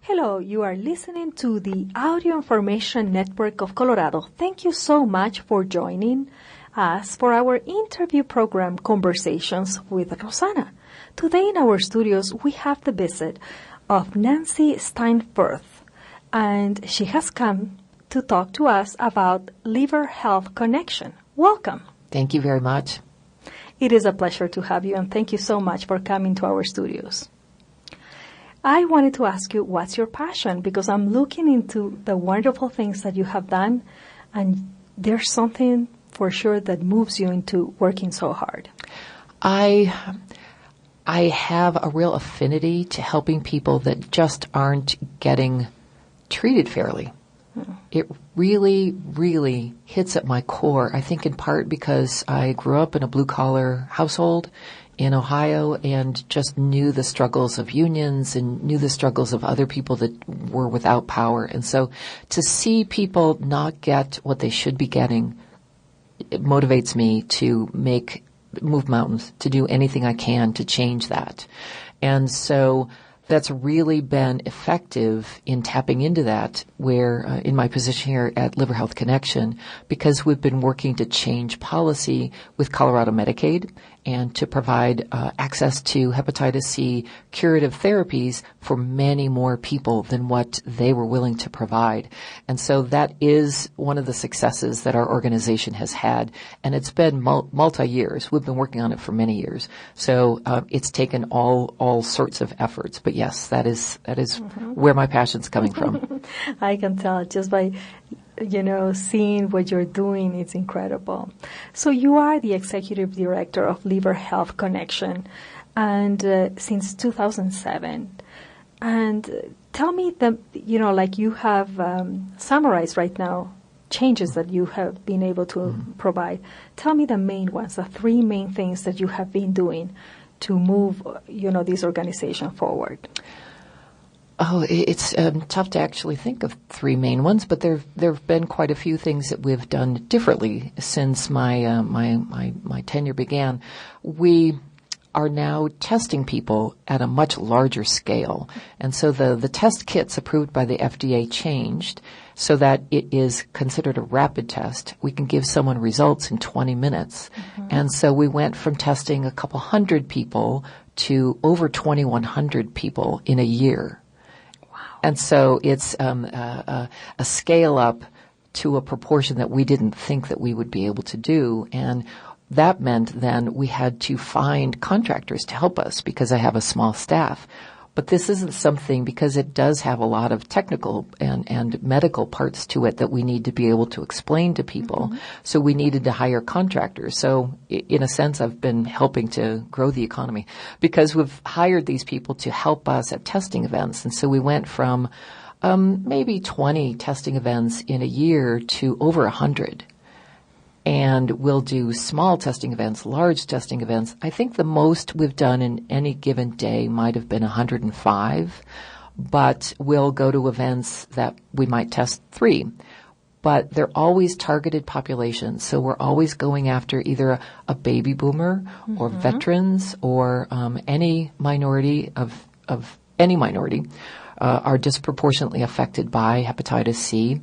Hello, you are listening to the Audio Information Network of Colorado. Thank you so much for joining us for our interview program, Conversations with Rosanna. Today in our studios, we have the visit of Nancy Steinfurth, and she has come to talk to us about Liver Health Connection. Welcome. Thank you very much. It is a pleasure to have you, and thank you so much for coming to our studios. I wanted to ask you, what's your passion? Because I'm looking into the wonderful things that you have done, and there's something for sure that moves you into working so hard. I have a real affinity to helping people that just aren't getting treated fairly. It really, really hits at my core, I think in part because I grew up in a blue-collar household in Ohio and just knew the struggles of unions and knew the struggles of other people that were without power. And so to see people not get what they should be getting, it motivates me to move mountains, to do anything I can to change that. And so that's really been effective in tapping into that where in my position here at Liver Health Connection, because we've been working to change policy with Colorado Medicaid and to provide access to hepatitis C curative therapies for many more people than what they were willing to provide. And so that is one of the successes that our organization has had, and it's been multi-years. We've been working on it for many years. So it's taken all sorts of efforts. But yes, that is where my passion's coming from. I can tell just by seeing what you're doing. It's incredible. So you are the executive director of Liver Health Connection, and since 2007. And tell me you have summarized right now changes that you have been able to provide. Tell me the main ones, the three main things that you have been doing to move, this organization forward. Oh, it's tough to actually think of three main ones, but there have been quite a few things that we've done differently since my tenure began. We are now testing people at a much larger scale, and so the test kits approved by the FDA changed so that it is considered a rapid test. We can give someone results in 20 minutes, and so we went from testing a couple hundred people to over 2,100 people in a year. And so it's a scale up to a proportion that we didn't think that we would be able to do. And that meant then we had to find contractors to help us because I have a small staff. But this isn't something, because it does have a lot of technical and medical parts to it that we need to be able to explain to people. So we needed to hire contractors. So in a sense, I've been helping to grow the economy because we've hired these people to help us at testing events. And so we went from maybe 20 testing events in a year to over 100. And we'll do small testing events, large testing events. I think the most we've done in any given day might have been 105, but we'll go to events that we might test 3. But they're always targeted populations, so we're always going after either a baby boomer or veterans or any minority of any minority are disproportionately affected by hepatitis C.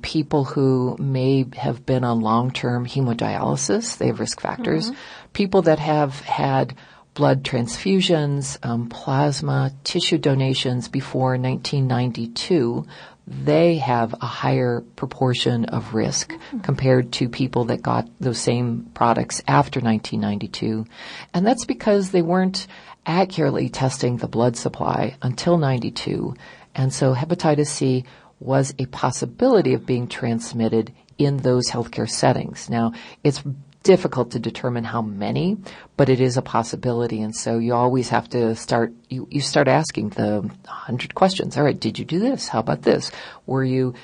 People who may have been on long-term hemodialysis, they have risk factors. People that have had blood transfusions, plasma, tissue donations before 1992, they have a higher proportion of risk compared to people that got those same products after 1992. And that's because they weren't accurately testing the blood supply until 92. And so hepatitis C was a possibility of being transmitted in those healthcare settings. Now, it's difficult to determine how many, but it is a possibility. And so you always have to start asking the 100 questions. All right, did you do this? How about this? Were you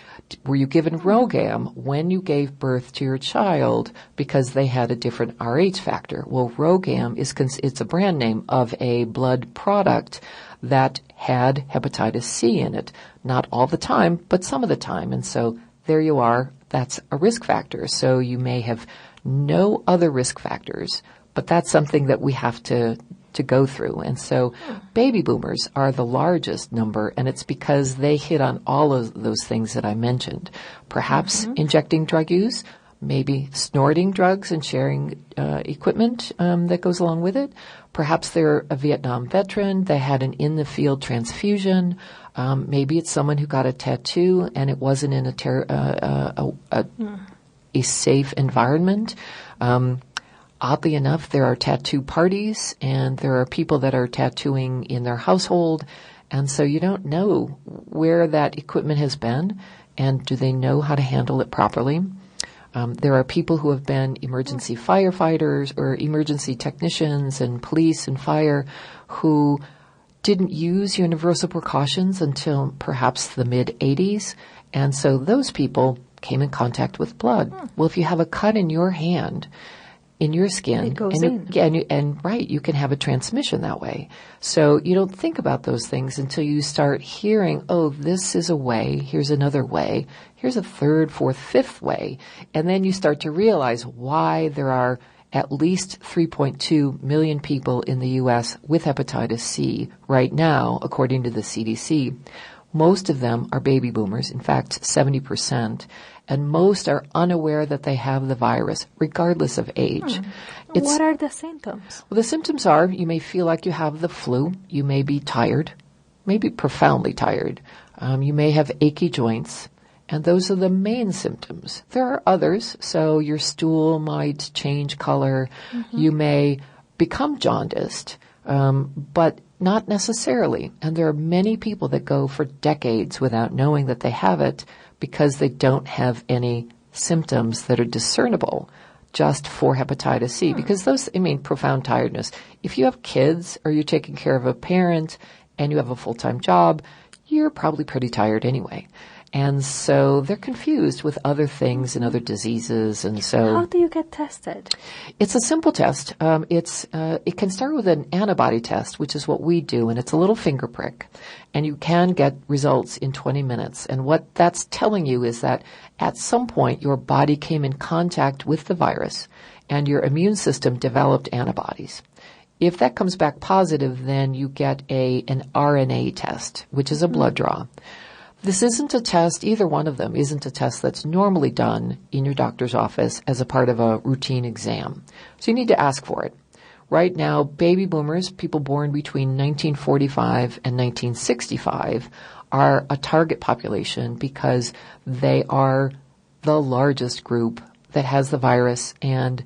given Rogam when you gave birth to your child because they had a different Rh factor? Well, Rogam it's a brand name of a blood product that had hepatitis C in it. Not all the time, but some of the time. And so there you are. That's a risk factor. So you may have no other risk factors, but that's something that we have to to go through. And so baby boomers are the largest number, and it's because they hit on all of those things that I mentioned. Perhaps injecting drug use, maybe snorting drugs and sharing equipment that goes along with it. Perhaps they're a Vietnam veteran. They had an in-the-field transfusion. Maybe it's someone who got a tattoo and it wasn't in a safe environment. Oddly enough, there are tattoo parties, and there are people that are tattooing in their household, and so you don't know where that equipment has been, and do they know how to handle it properly. There are people who have been emergency firefighters or emergency technicians and police and fire who didn't use universal precautions until perhaps the mid-'80s, and so those people came in contact with blood. Well, if you have a cut in your hand, in your skin, it goes in. You can have a transmission that way. So you don't think about those things until you start hearing, oh, this is a way, here's another way, here's a third, fourth, fifth way. And then you start to realize why there are at least 3.2 million people in the U.S. with hepatitis C right now, according to the CDC. Most of them are baby boomers, in fact, 70%, and most are unaware that they have the virus, regardless of age. What are the symptoms? Well, the symptoms are you may feel like you have the flu. You may be tired, maybe profoundly tired. You may have achy joints, and those are the main symptoms. There are others, so your stool might change color. You may become jaundiced, but not necessarily. And there are many people that go for decades without knowing that they have it because they don't have any symptoms that are discernible just for hepatitis C. Because profound tiredness. If you have kids or you're taking care of a parent and you have a full-time job, you're probably pretty tired anyway. And so they're confused with other things and other diseases. And so, how do you get tested? It's a simple test. It can start with an antibody test, which is what we do, and it's a little finger prick. And you can get results in 20 minutes. And what that's telling you is that at some point your body came in contact with the virus and your immune system developed antibodies. If that comes back positive, then you get an RNA test, which is a blood draw. This isn't a test, either one of them isn't a test that's normally done in your doctor's office as a part of a routine exam. So you need to ask for it. Right now, baby boomers, people born between 1945 and 1965, are a target population because they are the largest group that has the virus, and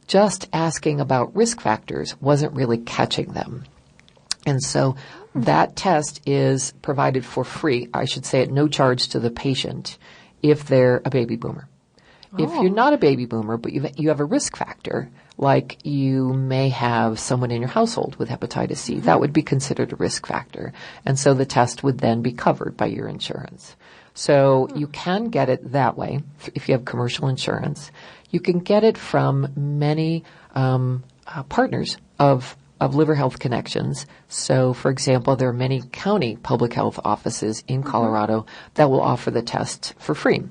just asking about risk factors wasn't really catching them. And so that test is provided for free, I should say at no charge to the patient, if they're a baby boomer. If you're not a baby boomer, but you have a risk factor, like you may have someone in your household with hepatitis C, that would be considered a risk factor. And so the test would then be covered by your insurance. So you can get it that way if you have commercial insurance. You can get it from many partners of Liver Health Connections. So, for example, there are many county public health offices in Colorado that will offer the test for free.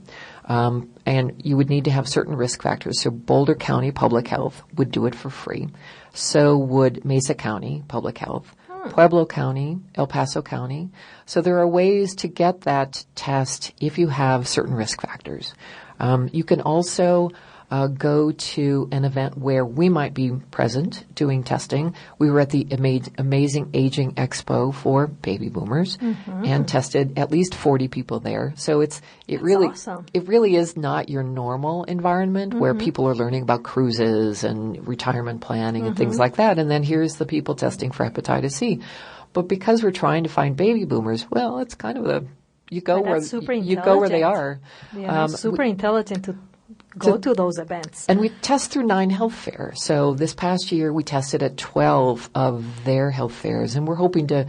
And you would need to have certain risk factors. So Boulder County Public Health would do it for free. So would Mesa County Public Health, Pueblo County, El Paso County. So there are ways to get that test if you have certain risk factors. You can also go to an event where we might be present doing testing. We were at the Amazing Aging Expo for baby boomers and tested at least 40 people there. So it really is not your normal environment where people are learning about cruises and retirement planning and things like that. And then here's the people testing for hepatitis C. But because we're trying to find baby boomers, well, it's kind of you go where they are. Yeah, super intelligent to go to those events. And we test through 9 health fairs. So this past year, we tested at 12 of their health fairs, and we're hoping to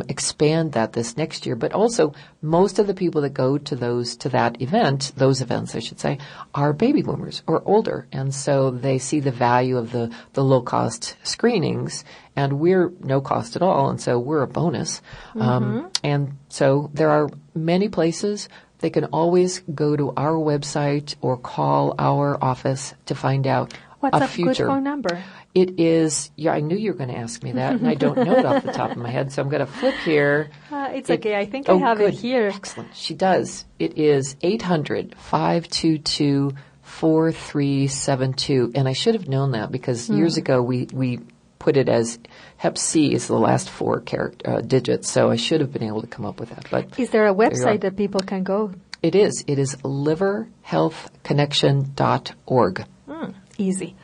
expand that this next year. But also, most of the people that go to those events, I should say, are baby boomers or older. And so they see the value of the low-cost screenings, and we're no cost at all, and so we're a bonus. And so there are many places. They can always go to our website or call our office to find out What's a a future. good phone number? It is, yeah, I knew you were going to ask me that, and I don't know it off the top of my head, so I'm going to flip here. It's okay. I think I have it here. Excellent. She does. It is 800-522-4372, and I should have known that because years ago we put it as Hep C is the last four digits, so I should have been able to come up with that. But is there a website that people can go? It is. It is liverhealthconnection.org. Easy.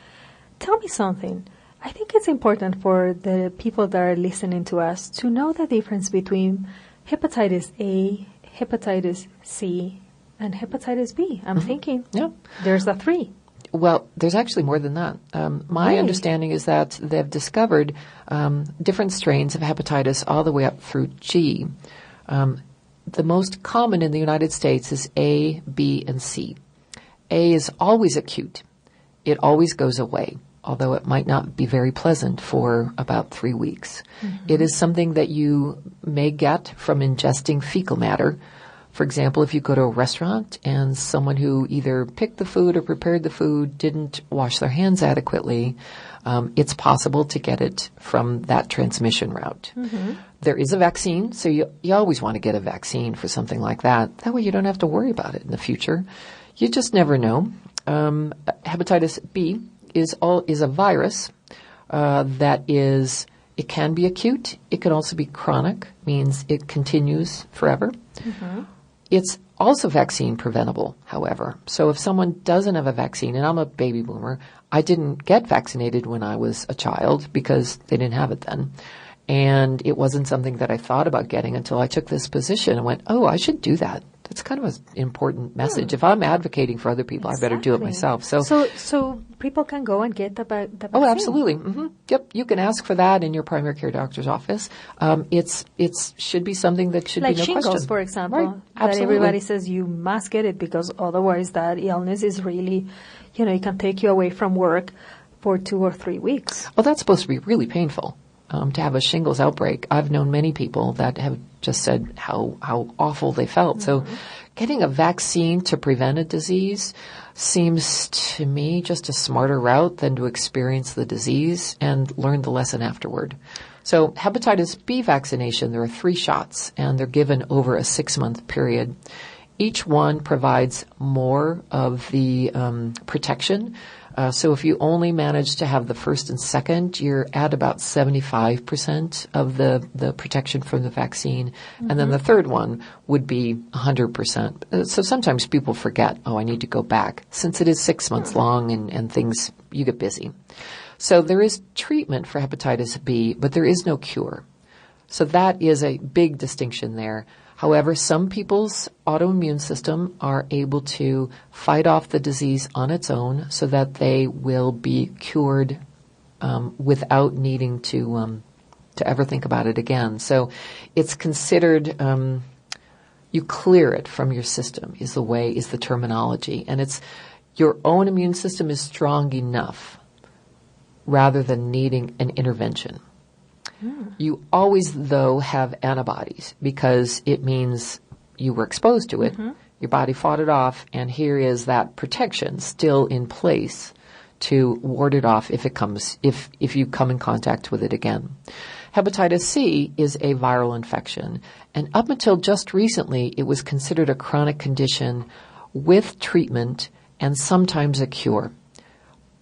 Tell me something. I think it's important for the people that are listening to us to know the difference between hepatitis A, hepatitis C, and hepatitis B. I'm thinking there's a 3. Well, there's actually more than that. My understanding is that they've discovered different strains of hepatitis all the way up through G. The most common in the United States is A, B, and C. A is always acute. It always goes away, although it might not be very pleasant for about 3 weeks. It is something that you may get from ingesting fecal matter. For example, if you go to a restaurant and someone who either picked the food or prepared the food didn't wash their hands adequately, it's possible to get it from that transmission route. There is a vaccine, so you always want to get a vaccine for something like that. That way you don't have to worry about it in the future. You just never know. Hepatitis B is a virus it can be acute. It can also be chronic, means it continues forever. It's also vaccine preventable, however. So if someone doesn't have a vaccine, and I'm a baby boomer, I didn't get vaccinated when I was a child because they didn't have it then. And it wasn't something that I thought about getting until I took this position and went, oh, I should do that. That's kind of an important message. If I'm advocating for other people, I better do it myself. So people can go and get the vaccine? Oh, absolutely. Yep, you can ask for that in your primary care doctor's office. It should be something that should like be no shingles, question. for example, Right. Absolutely. that everybody says you must get it because otherwise that illness is really, it can take you away from work for 2 or 3 weeks. Well, that's supposed to be really painful. To have a shingles outbreak. I've known many people that have just said how awful they felt. So getting a vaccine to prevent a disease seems to me just a smarter route than to experience the disease and learn the lesson afterward. So hepatitis B vaccination, there are 3 shots, and they're given over a 6-month period. Each one provides more of the protection. So if you only manage to have the first and second, you're at about 75% of the protection from the vaccine. And then the third one would be 100%. So sometimes people forget, I need to go back. Since it is 6 months long and things, you get busy. So there is treatment for hepatitis B, but there is no cure. So that is a big distinction there. However, some people's autoimmune system are able to fight off the disease on its own so that they will be cured without needing to ever think about it again. So it's considered you clear it from your system is the terminology. And it's your own immune system is strong enough rather than needing an intervention. You always, though, have antibodies because it means you were exposed to it, your body fought it off, and here is that protection still in place to ward it off if you come in contact with it again. Hepatitis C is a viral infection, and up until just recently, it was considered a chronic condition with treatment and sometimes a cure.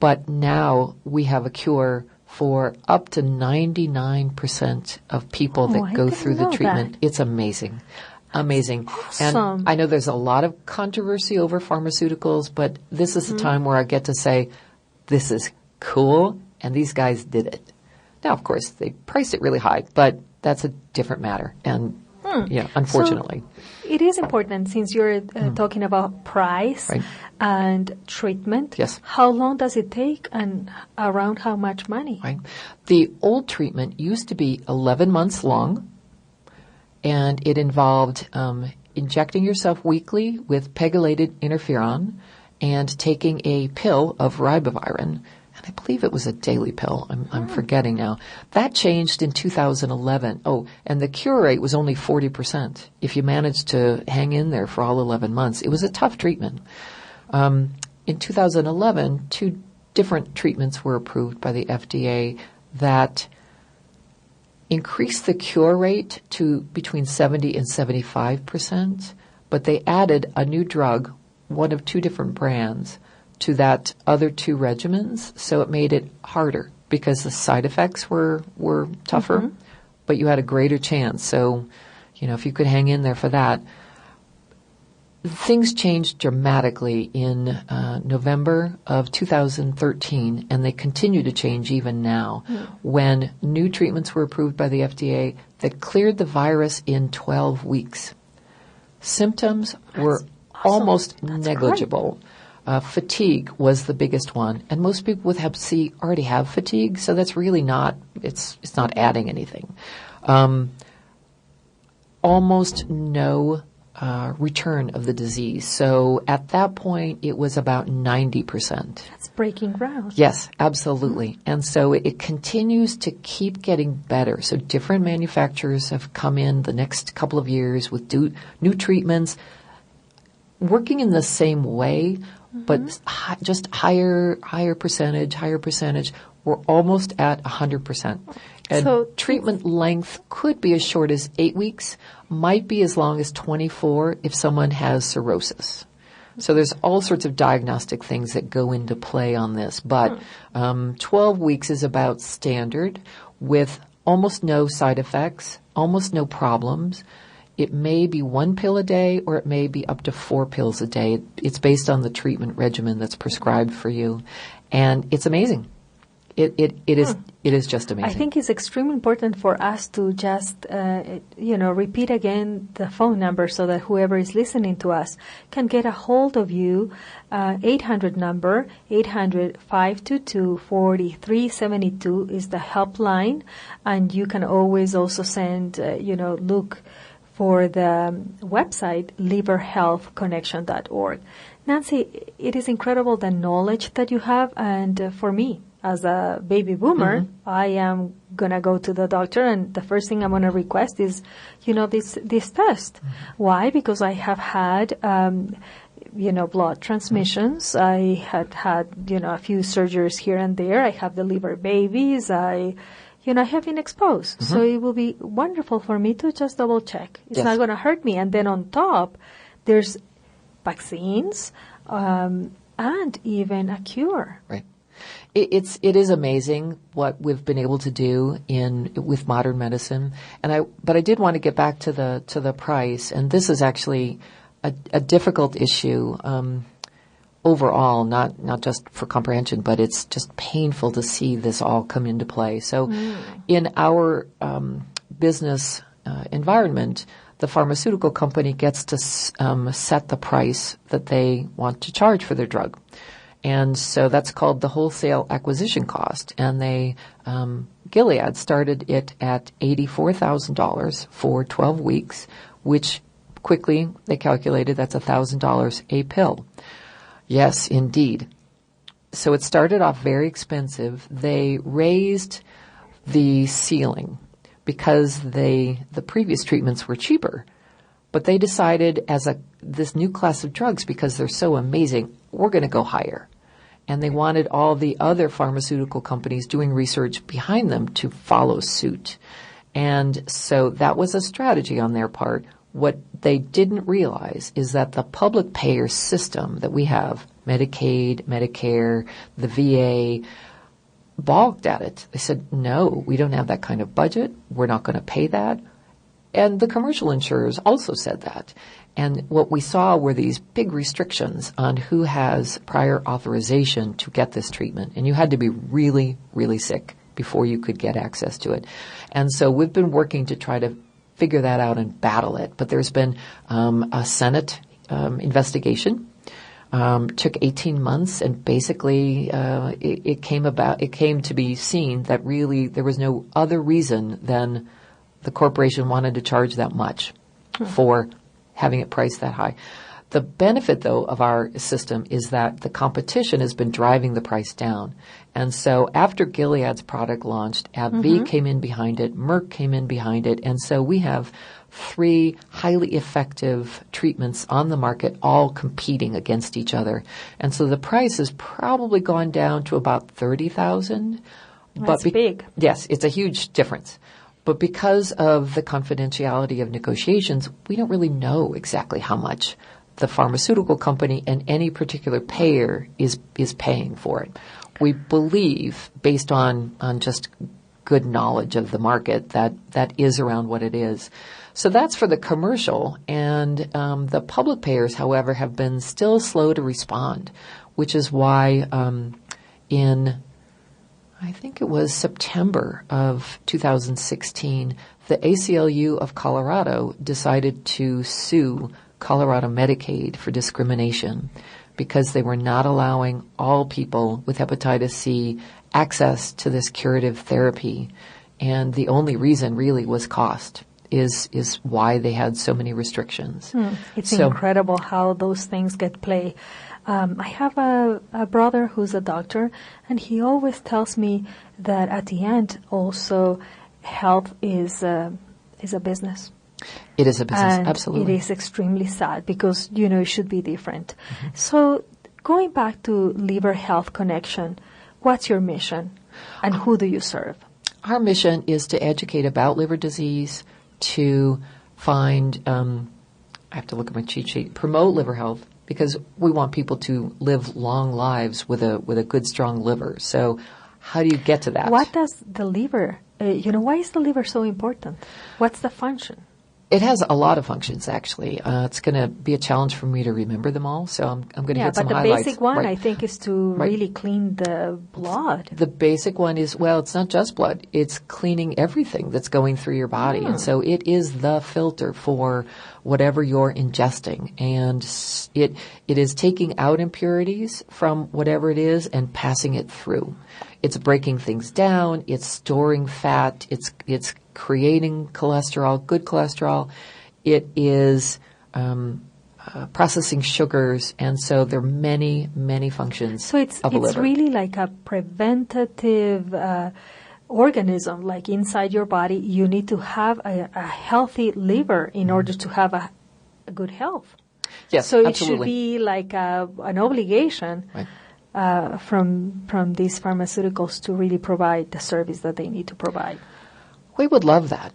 But now we have a cure for up to 99% of people that go through the treatment. It's amazing. Amazing. Awesome. And I know there's a lot of controversy over pharmaceuticals, but this is the time where I get to say, this is cool, and these guys did it. Now, of course, they priced it really high, but that's a different matter. And, unfortunately. So it is important since you're talking about price and treatment. Yes. How long does it take and around how much money? Right. The old treatment used to be 11 months long, and it involved injecting yourself weekly with pegylated interferon and taking a pill of ribavirin. And I believe it was a daily pill. I'm forgetting now. That changed in 2011. Oh, and the cure rate was only 40%. If you managed to hang in there for all 11 months, it was a tough treatment. In 2011, two different treatments were approved by the FDA that increased the cure rate to between 70 and 75%, but they added a new drug, one of two different brands, to that other two regimens, so it made it harder because the side effects were tougher, but you had a greater chance. So, if you could hang in there for that. Things changed dramatically in November of 2013, and they continue to change even now, when new treatments were approved by the FDA that cleared the virus in 12 weeks. Symptoms were almost negligible. Fatigue was the biggest one, and most people with Hep C already have fatigue, so that's really not, it's not adding anything. Almost no return of the disease. So at that point, it was about 90%. That's breaking ground. Yes, absolutely. And so it continues to keep getting better. So different manufacturers have come in the next couple of years with new treatments, working in the same way, but just higher percentage. We're almost at 100%. And so treatment length could be as short as 8 weeks, might be as long as 24 if someone has cirrhosis. So there's all sorts of diagnostic things that go into play on this. But 12 weeks is about standard with almost no side effects, almost no problems. It may be 1 pill a day or it may be up to 4 pills a day. It's based on the treatment regimen that's prescribed for you. And it's amazing. It is just amazing. I think it's extremely important for us to just, repeat again the phone number so that whoever is listening to us can get a hold of you. 800 number, 800-522-4372 is the helpline. And you can always also send, look for the website, liverhealthconnection.org. Nancy, it is incredible the knowledge that you have, and for me, as a baby boomer, I am going to go to the doctor, and the first thing I'm going to request is, this test. Why? Because I have had, blood transmissions. I had, a few surgeries here and there. I have the liver babies. I have been exposed. So it will be wonderful for me to just double check. It's not going to hurt me. And then on top, there's vaccines, and even a cure. Right. It is amazing what we've been able to do with modern medicine, but I did want to get back to the price, and this is actually a difficult issue overall, not just for comprehension, but it's just painful to see this all come into play. So, in our business environment, the pharmaceutical company gets to set the price that they want to charge for their drug. And so that's called the wholesale acquisition cost. And Gilead started it at $84,000 for 12 weeks, which quickly they calculated that's $1,000 a pill. Yes, indeed. So it started off very expensive. They raised the ceiling because the previous treatments were cheaper. But they decided this new class of drugs, because they're so amazing, we're going to go higher. And they wanted all the other pharmaceutical companies doing research behind them to follow suit. And so that was a strategy on their part. What they didn't realize is that the public payer system that we have, Medicaid, Medicare, the VA, balked at it. They said, no, we don't have that kind of budget. We're not going to pay that. And the commercial insurers also said that. And what we saw were these big restrictions on who has prior authorization to get this treatment. And you had to be really, really sick before you could get access to it. And so we've been working to try to figure that out and battle it. But there's been a Senate investigation. Took 18 months, and basically it came to be seen that really there was no other reason than the corporation wanted to charge that much for having it priced that high. The benefit, though, of our system is that the competition has been driving the price down. And so after Gilead's product launched, AbbVie came in behind it, Merck came in behind it, and so we have 3 highly effective treatments on the market, all competing against each other. And so the price has probably gone down to about $30,000. That's big. Yes, it's a huge difference. But because of the confidentiality of negotiations, we don't really know exactly how much the pharmaceutical company and any particular payer is paying for it. We believe, based on just good knowledge of the market, that is around what it is. So that's for the commercial. And the public payers, however, have been still slow to respond, which is why in I think it was September of 2016, the ACLU of Colorado decided to sue Colorado Medicaid for discrimination because they were not allowing all people with hepatitis C access to this curative therapy. And the only reason really was cost is why they had so many restrictions. It's incredible how those things get played. I have a brother who's a doctor, and he always tells me that at the end also health is a business. It is a business, and absolutely. It is extremely sad because, it should be different. Mm-hmm. So going back to Liver Health Connection, what's your mission and who do you serve? Our mission is to educate about liver disease, to find, I have to look at my cheat sheet, promote liver health, because we want people to live long lives with a good, strong liver. So how do you get to that? What does the liver, why is the liver so important? What's the function? It has a lot of functions, actually. It's going to be a challenge for me to remember them all, so I'm going to hit some highlights. Yeah, but the basic one, right. I think, is to really clean the blood. The basic one is, it's not just blood. It's cleaning everything that's going through your body. And so it is the filter for whatever you're ingesting. And it is taking out impurities from whatever it is and passing it through. It's breaking things down. It's storing fat. It's creating cholesterol, good cholesterol. It is processing sugars, and so there are many, many functions. So it's liver. Really like a preventative organism. Like inside your body, you need to have a healthy liver in order to have a good health. Yes, so absolutely. It should be like an obligation. Right. From these pharmaceuticals to really provide the service that they need to provide. We would love that.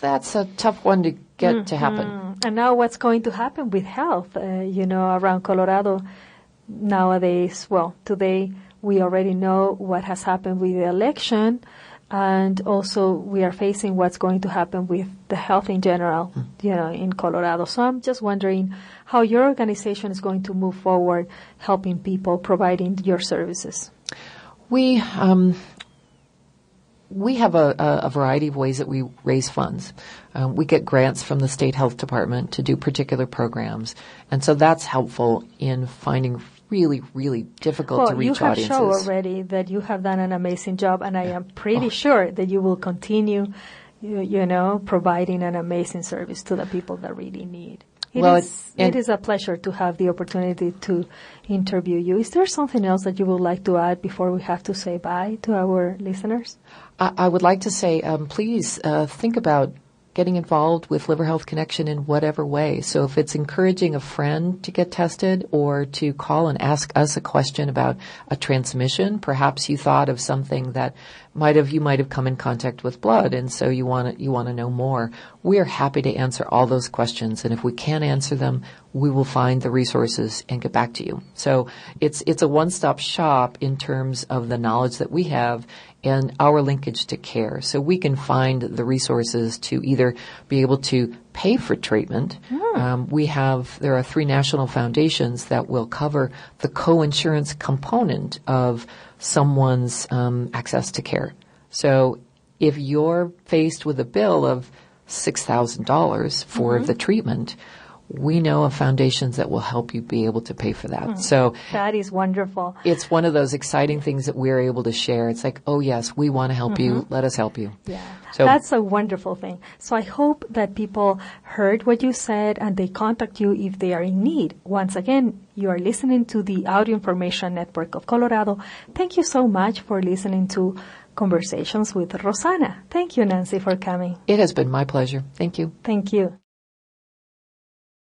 That's a tough one to get to happen. And now what's going to happen with health, around Colorado nowadays? Well, today we already know what has happened with the election, and also we are facing what's going to happen with the health in general, in Colorado. So I'm just wondering how your organization is going to move forward helping people, providing your services. We have a variety of ways that we raise funds. We get grants from the state health department to do particular programs. And so that's helpful in finding really, really difficult to reach audiences. You have shown already that you have done an amazing job, and I am pretty sure that you will continue, providing an amazing service to the people that really need. It is a pleasure to have the opportunity to interview you. Is there something else that you would like to add before we have to say bye to our listeners? I would like to say, please think about getting involved with Liver Health Connection in whatever way. So if it's encouraging a friend to get tested or to call and ask us a question about a transmission, perhaps you thought of something that you might have come in contact with blood, and so you want to know more. We are happy to answer all those questions, and if we can't answer them, we will find the resources and get back to you. So it's a one-stop shop in terms of the knowledge that we have and our linkage to care. So we can find the resources to either be able to pay for treatment. There are 3 national foundations that will cover the co-insurance component of someone's access to care. So if you're faced with a bill of $6,000 for the treatment, we know of foundations that will help you be able to pay for that. So that is wonderful. It's one of those exciting things that we're able to share. It's like, oh yes, we want to help you. Let us help you. Yeah, so that's a wonderful thing. So I hope that people heard what you said and they contact you if they are in need. Once again, you are listening to the Audio Information Network of Colorado. Thank you so much for listening to Conversations with Rosanna. Thank you, Nancy, for coming. It has been my pleasure. Thank you. Thank you.